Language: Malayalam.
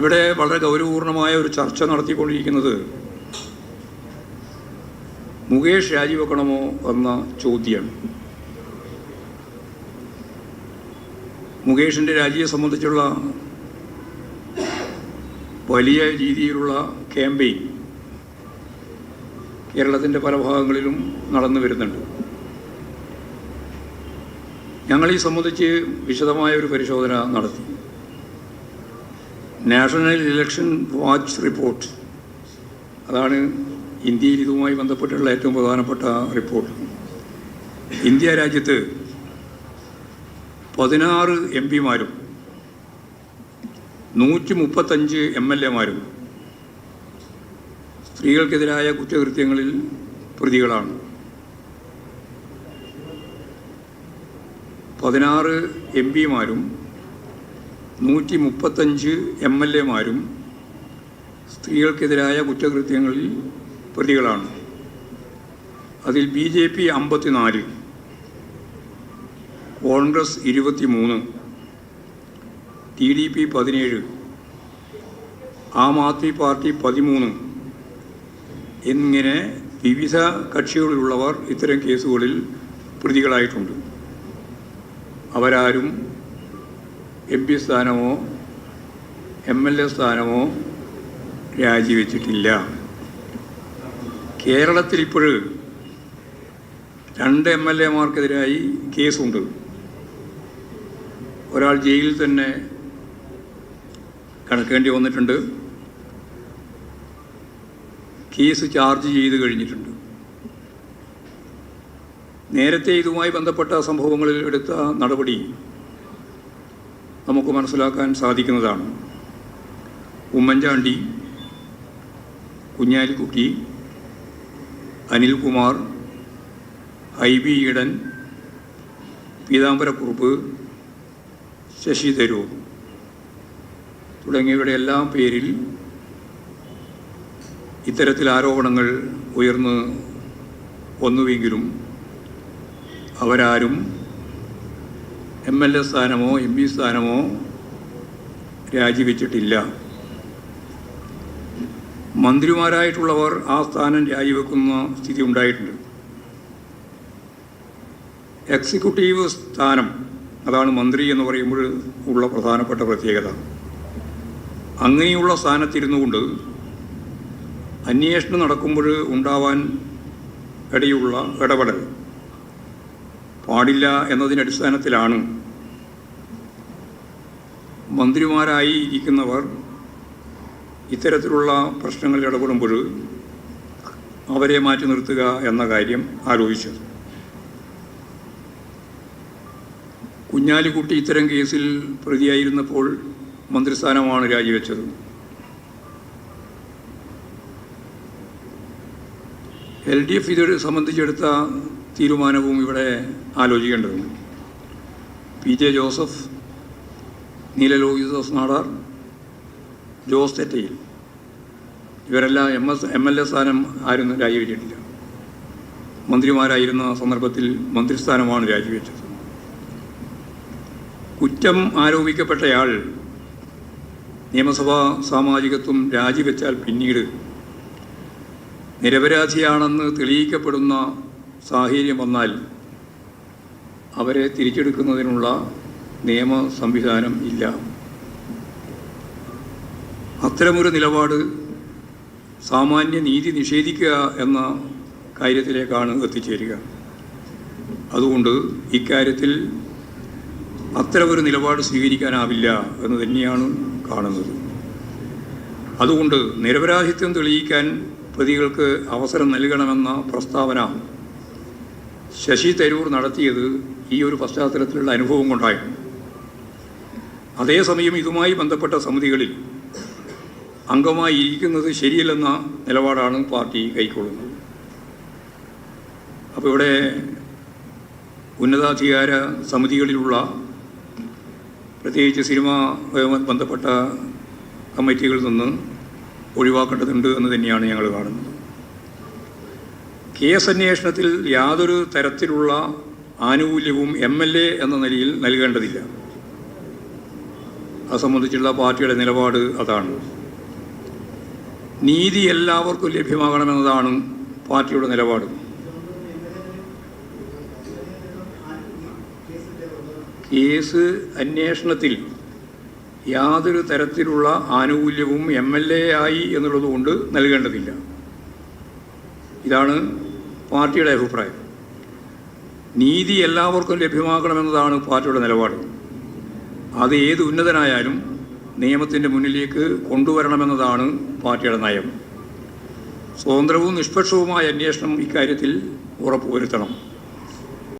ഇവിടെ വളരെ ഗൗരവപൂർണമായ ഒരു ചർച്ച നടത്തിക്കൊണ്ടിരിക്കുന്നത് മുകേഷ് രാജിവെക്കണമോ എന്ന ചോദ്യമാണ്. മുകേഷിൻ്റെ രാജിയെ സംബന്ധിച്ചുള്ള വലിയ രീതിയിലുള്ള ക്യാമ്പയിൻ കേരളത്തിൻ്റെ പല ഭാഗങ്ങളിലും നടന്നു വരുന്നുണ്ട്. ഞങ്ങൾ ഈ സംബന്ധിച്ച് വിശദമായ ഒരു പരിശോധന നടത്തി. നാഷണൽ ഇലക്ഷൻ വാച്ച് റിപ്പോർട്ട്, അതാണ് ഇന്ത്യയിൽ ഇതുമായി ബന്ധപ്പെട്ടുള്ള ഏറ്റവും പ്രധാനപ്പെട്ട റിപ്പോർട്ട്. ഇന്ത്യ രാജ്യത്ത് 16 MP-മാരും 135 MLA-മാരും സ്ത്രീകൾക്കെതിരായ കുറ്റകൃത്യങ്ങളിൽ പ്രതികളാണ്. 16 MP-മാരും 135 MLA-മാരും സ്ത്രീകൾക്കെതിരായ കുറ്റകൃത്യങ്ങളിൽ പ്രതികളാണ്. അതിൽ BJP 54, Congress 23, TDP 17, Aam Aadmi party 13 എന്നിങ്ങനെ വിവിധ കക്ഷികളിലുള്ളവർ ഇത്തരം കേസുകളിൽ പ്രതികളായിട്ടുണ്ട്. അവരാരും MP സ്ഥാനമോ MLA സ്ഥാനമോ രാജിവെച്ചിട്ടില്ല. കേരളത്തിൽ ഇപ്പോൾ 2 MLA-മാർക്കെതിരായി കേസുണ്ട്. ഒരാൾ ജയിലിൽ തന്നെ കിടക്കേണ്ടി വന്നിട്ടുണ്ട്. കേസ് ചാർജ് ചെയ്ത് കഴിഞ്ഞിട്ടുണ്ട്. നേരത്തെ ഇതുമായി ബന്ധപ്പെട്ട സംഭവങ്ങളിൽ എടുത്ത നടപടി നമുക്ക് മനസ്സിലാക്കാൻ സാധിക്കുന്നതാണ്. ഉമ്മൻചാണ്ടി, കുഞ്ഞാലിക്കുട്ടി, അനിൽകുമാർ, ഹൈബി ഈഡൻ, പീതാംബരക്കുറുപ്പ്, ശശി തരൂർ തുടങ്ങിയവരുടെ എല്ലാം പേരിൽ ഇത്തരത്തിൽ ആരോപണങ്ങൾ ഉയർന്നു വന്നുവെങ്കിലും അവരാരും MLA സ്ഥാനമോ MP സ്ഥാനമോ രാജിവെച്ചിട്ടില്ല. മന്ത്രിമാരായിട്ടുള്ളവർ ആ സ്ഥാനം രാജിവെക്കുന്ന സ്ഥിതി ഉണ്ടായിട്ടുണ്ട്. എക്സിക്യൂട്ടീവ് സ്ഥാനം, അതാണ് മന്ത്രി എന്ന് പറയുമ്പോൾ ഉള്ള പ്രധാനപ്പെട്ട പ്രത്യേകത. അങ്ങനെയുള്ള സ്ഥാനത്തിരുന്നു കൊണ്ട് അന്വേഷണം നടക്കുമ്പോൾ ഉണ്ടാവാൻ ഇടയുള്ള ഇടപെടൽ പാടില്ല എന്നതിനടിസ്ഥാനത്തിലാണ് മന്ത്രിമാരായി ഇരിക്കുന്നവർ ഇത്തരത്തിലുള്ള പ്രശ്നങ്ങളിൽ ഇടപെടുമ്പോൾ അവരെ മാറ്റി നിർത്തുക എന്ന കാര്യം ആലോചിച്ചത്. കുഞ്ഞാലിക്കുട്ടി ഇത്തരം കേസിൽ പ്രതിയായിരുന്നപ്പോൾ മന്ത്രിസ്ഥാനമാണ് രാജിവെച്ചത്. LDF ഇത് സംബന്ധിച്ചെടുത്ത തീരുമാനവും ഇവിടെ ആലോചിക്കേണ്ടതുണ്ട്. PJ ജോസഫ്, നീല ലോഹിതദാസ് നാടാർ, ജോസ് തെറ്റയിൽ ഇവരെല്ലാം MLA സ്ഥാനം ആരും രാജിവെച്ചിട്ടില്ല. മന്ത്രിമാരായിരുന്ന സന്ദർഭത്തിൽ മന്ത്രിസ്ഥാനമാണ് രാജിവെച്ചത്. കുറ്റം ആരോപിക്കപ്പെട്ടയാൾ നിയമസഭാ സാമാജികത്വം രാജിവെച്ചാൽ പിന്നീട് നിരപരാധിയാണെന്ന് തെളിയിക്കപ്പെടുന്ന സാഹചര്യം വന്നാൽ അവരെ തിരിച്ചെടുക്കുന്നതിനുള്ള നിയമ സംവിധാനം ഇല്ല. അത്തരമൊരു നിലപാട് സാമാന്യ നീതി നിഷേധിക്കുക എന്ന കാര്യത്തിലേക്കാണ് എത്തിച്ചേരുക. അതുകൊണ്ട് ഇക്കാര്യത്തിൽ അത്തരമൊരു നിലപാട് സ്വീകരിക്കാനാവില്ല എന്ന് തന്നെയാണ് കാണുന്നത്. അതുകൊണ്ട് നിരപരാധിത്വം തെളിയിക്കാൻ പ്രതികൾക്ക് അവസരം നൽകണമെന്ന പ്രസ്താവന ശശി തരൂർ നടത്തിയത് ഈ ഒരു പശ്ചാത്തലത്തിലുള്ള അനുഭവം കൊണ്ടായിരുന്നു. അതേസമയം ഇതുമായി ബന്ധപ്പെട്ട സമിതികളിൽ അംഗമായി ഇരിക്കുന്നത് ശരിയല്ലെന്ന നിലപാടാണ് പാർട്ടി കൈക്കൊള്ളുന്നത്. അപ്പോൾ ഇവിടെ ഉന്നതാധികാര സമിതികളിലുള്ള പ്രത്യേകിച്ച് സിനിമയുമായി ബന്ധപ്പെട്ട കമ്മിറ്റികളിൽ നിന്ന് ഒഴിവാക്കേണ്ടതുണ്ട് എന്ന് തന്നെയാണ് ഞങ്ങൾ കാണുന്നത്. കേസ് അന്വേഷണത്തിൽ യാതൊരു തരത്തിലുള്ള ആനുകൂല്യവും MLA എന്ന നിലയിൽ നൽകേണ്ടതില്ല. അത് സംബന്ധിച്ചുള്ള പാർട്ടിയുടെ നിലപാട് അതാണ്. നീതി എല്ലാവർക്കും ലഭ്യമാകണമെന്നതാണ് പാർട്ടിയുടെ നിലപാട്. കേസ് അന്വേഷണത്തിൽ യാതൊരു തരത്തിലുള്ള ആനുകൂല്യവും MLA ആയി എന്നുള്ളതുകൊണ്ട് നൽകേണ്ടതില്ല. ഇതാണ് പാർട്ടിയുടെ അഭിപ്രായം. നീതി എല്ലാവർക്കും ലഭ്യമാക്കണമെന്നതാണ് പാർട്ടിയുടെ നിലപാട്. അത് ഏത് ഉന്നതനായാലും നിയമത്തിൻ്റെ മുന്നിലേക്ക് കൊണ്ടുവരണമെന്നതാണ് പാർട്ടിയുടെ നയം. സ്വതന്ത്രവും നിഷ്പക്ഷവുമായ അന്വേഷണം ഇക്കാര്യത്തിൽ ഉറപ്പുവരുത്തണം.